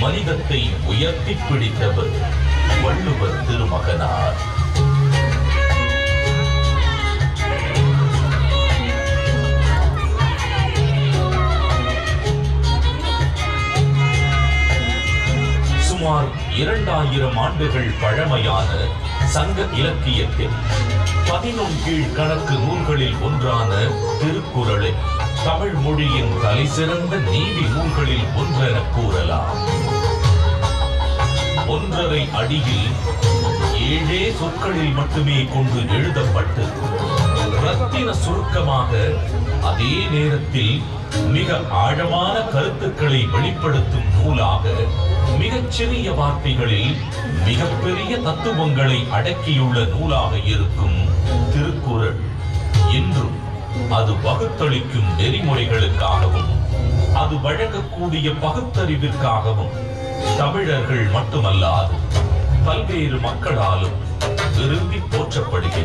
மனிதத்தை உயர்த்தி பிடித்தவர் வள்ளுவர் திருமகனார். சுமார் 2000 ஆண்டுகள் பழமையான சங்க இலக்கியத்தில் 11 கீழ்கணக்கு நூல்களில் ஒன்றான திருக்குறளை தமிழ் மொழியின் தலைசிறந்த நீதி நூல்களில் ஒன்றென கூறலாம். 1.5 அடியில் 7 சொற்களில் மட்டுமே கொண்டு எழுதப்பட்டு ரத்தின சுருக்கமாக, அதே நேரத்தில் மிக ஆழமான கருத்துக்களை வெளிப்படுத்தும் நூலாக, மிகச்சிறிய வார்த்தைகளில் மிகப்பெரிய தத்துவங்களை அடக்கியுள்ள நூலாக இருக்கும் திருக்குறள் இன்றும் அது பகுத்தளிக்கும் நெறிமுறைகளுக்காகவும் அது வழங்கக்கூடிய பகுத்தறிவிற்காகவும் தமிழர்கள் மட்டுமல்லாது பல்வேறு மக்களாலும் விரும்பி போற்றப்படுகிறது.